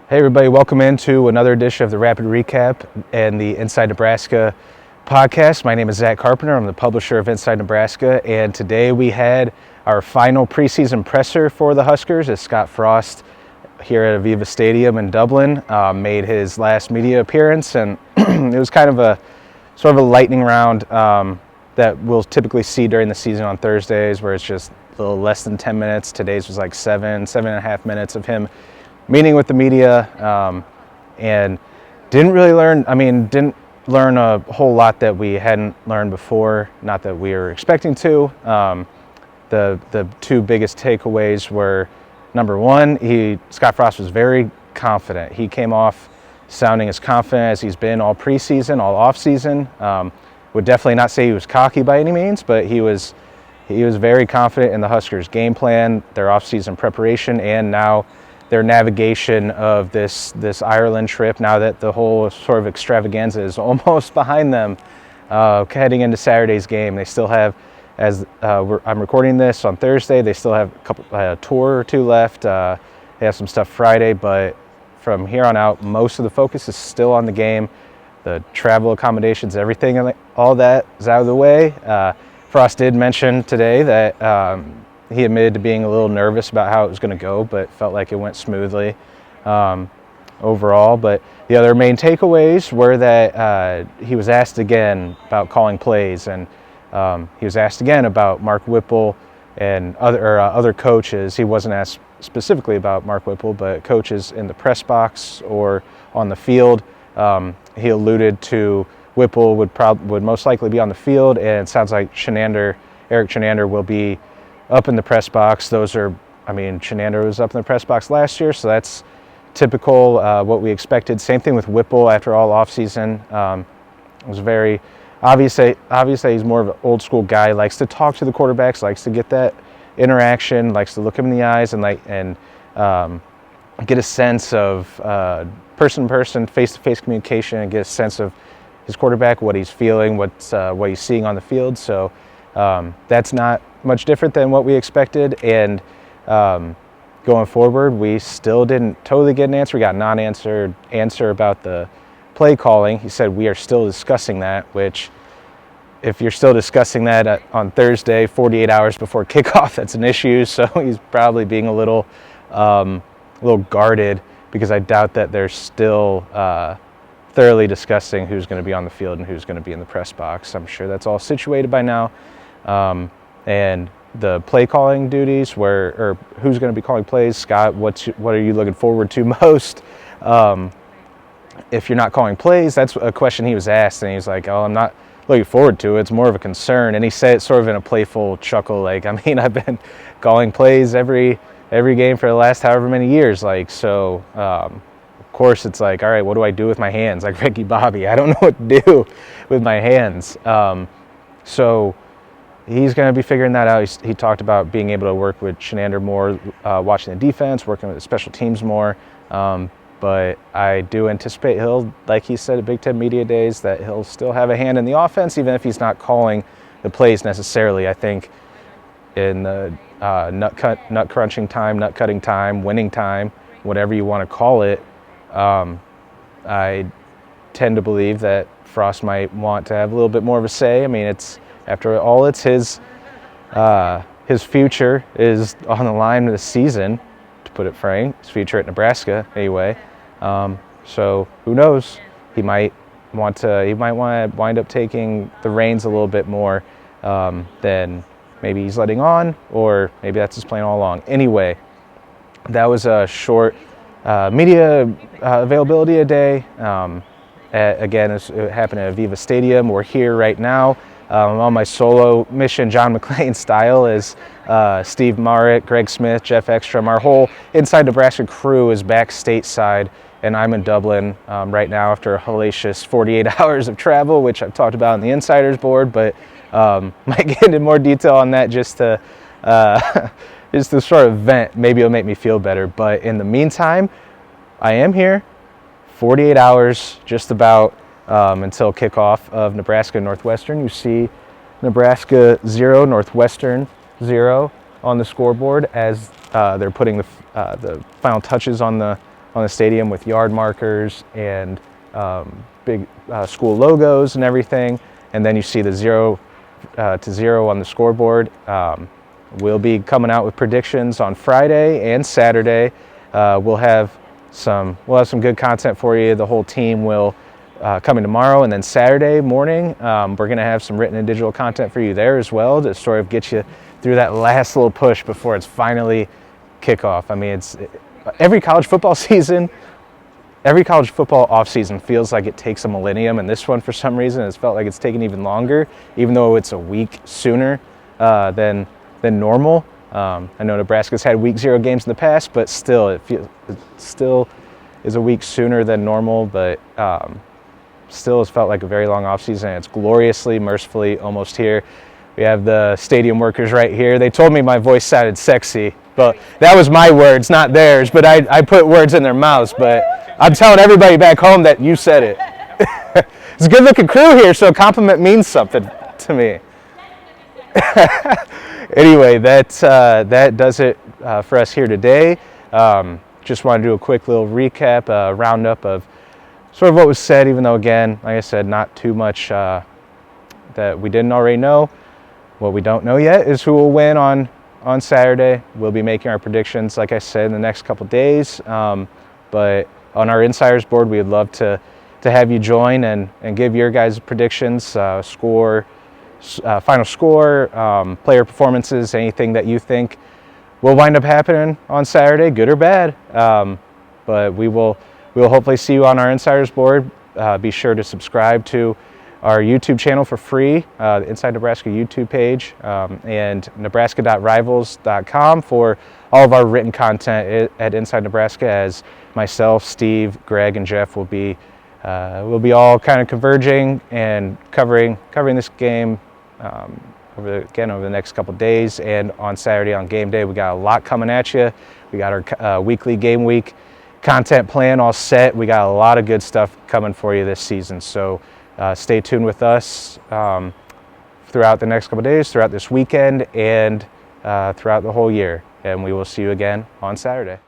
Hey everybody, welcome into another edition of the Rapid Recap and the Inside Nebraska podcast. My name is Zack Carpenter. I'm the publisher of Inside Nebraska, and today we had our final preseason presser for the Huskers as Scott Frost here at Aviva Stadium in Dublin made his last media appearance, and it was kind of a sort of a lightning round that we'll typically see during the season on Thursdays, where it's just a little less than 10 minutes. Today's was like 7.5 minutes of him meeting with the media, and didn't learn a whole lot that we hadn't learned before, not that we were expecting to. The two biggest takeaways were, number one, Scott Frost was very confident. He came off sounding as confident as he's been all preseason, all offseason. Would definitely not say he was cocky by any means, but he was very confident in the Huskers' game plan, their offseason preparation, and now their navigation of this Ireland trip, now that the whole sort of extravaganza is almost behind them, heading into Saturday's game. They still have, I'm recording this on Thursday, they still have a tour or two left. They have some stuff Friday, but from here on out, most of the focus is still on the game. The travel accommodations, everything, all that is out of the way. Frost did mention today that he admitted to being a little nervous about how it was going to go, but felt like it went smoothly overall. But the other main takeaways were that he was asked again about calling plays, and he was asked again about Mark Whipple and other coaches. He wasn't asked specifically about Mark Whipple, but coaches in the press box or on the field. He alluded to Whipple would most likely be on the field, and it sounds like Eric Chinander will be up in the press box. Chinander was up in the press box last year, so that's typical what we expected. Same thing with Whipple after all offseason. It was very obvious that he's more of an old school guy, likes to talk to the quarterbacks, likes to get that interaction, likes to look him in the eyes and get a sense of person-to-person, face-to-face communication, and get a sense of his quarterback, what he's feeling, what he's seeing on the field. So that's not much different than what we expected, and going forward, we still didn't totally get an answer. We got a non-answer about the play calling. He said we are still discussing that, which, if you're still discussing that on Thursday, 48 hours before kickoff, that's an issue. So he's probably being a little guarded, because I doubt that they're still thoroughly discussing who's going to be on the field and who's going to be in the press box. I'm sure that's all situated by now. And the play calling duties, or who's going to be calling plays, Scott, what are you looking forward to most? If you're not calling plays, that's a question he was asked, and he's like, "Oh, I'm not looking forward to it. It's more of a concern." And he said it sort of in a playful chuckle, like, "I've been calling plays every game for the last however many years, so of course it's like, all right, what do I do with my hands? Like Ricky Bobby, I don't know what to do with my hands." So he's going to be figuring that out. He talked about being able to work with Chinander more, watching the defense, working with the special teams more. But I do anticipate like he said at Big Ten Media Days, that he'll still have a hand in the offense, even if he's not calling the plays necessarily. I think in the nut crunching time, nut cutting time, winning time, whatever you want to call it, I tend to believe that Frost might want to have a little bit more of a say. After all, it's his future is on the line this season, to put it frank. His future at Nebraska, anyway. So who knows? He might want to wind up taking the reins a little bit more than maybe he's letting on, or maybe that's his plan all along. Anyway, that was a short media availability a day. Again, it happened at Aviva Stadium. We're here right now. On my solo mission, John McClain style, is Steve Marriott, Greg Smith, Jeff Ekstrom. Our whole Inside Nebraska crew is back stateside, and I'm in Dublin right now after a hellacious 48 hours of travel, which I've talked about on the Insiders board, but might get into more detail on that just to sort of vent. Maybe it'll make me feel better. But in the meantime, I am here, 48 hours just about, until kickoff of Nebraska Northwestern. You see Nebraska 0, Northwestern 0 on the scoreboard as they're putting the final touches on the on the stadium with yard markers and big school logos and everything. And then you see the 0 to 0 on the scoreboard. We'll be coming out with predictions on Friday and Saturday. We'll have some good content for you. The whole team will coming tomorrow, and then Saturday morning we're going to have some written and digital content for you there as well to sort of get you through that last little push before it's finally kickoff. I mean, every college football season, every college football offseason feels like it takes a millennium, and this one for some reason has felt like it's taken even longer, even though it's a week sooner than normal. I know Nebraska's had week 0 games in the past, but still it still is a week sooner than normal, but still has felt like a very long offseason. It's gloriously, mercifully almost here. We have the stadium workers right here. They told me my voice sounded sexy, but that was my words, not theirs, but I put words in their mouths, but I'm telling everybody back home that you said it. It's a good-looking crew here, so a compliment means something to me. Anyway, that does it for us here today. Just want to do a quick little recap, roundup of sort of what was said, even though, again, like I said, not too much that we didn't already know. What we don't know yet is who will win on Saturday. We'll be making our predictions, like I said, in the next couple days. But on our Insiders board, we would love to have you join and give your guys' predictions, final score, player performances, anything that you think will wind up happening on Saturday, good or bad. But we will hopefully see you on our Insiders board. Be sure to subscribe to our YouTube channel for free, the Inside Nebraska YouTube page, and nebraska.rivals.com for all of our written content at Inside Nebraska, as myself, Steve, Greg, and Jeff will be all kind of converging and covering this game over the next couple days. And on Saturday on game day, we got a lot coming at you. We got our weekly game week content plan all set. We got a lot of good stuff coming for you this season. So stay tuned with us throughout the next couple days, throughout this weekend, and throughout the whole year. And we will see you again on Saturday.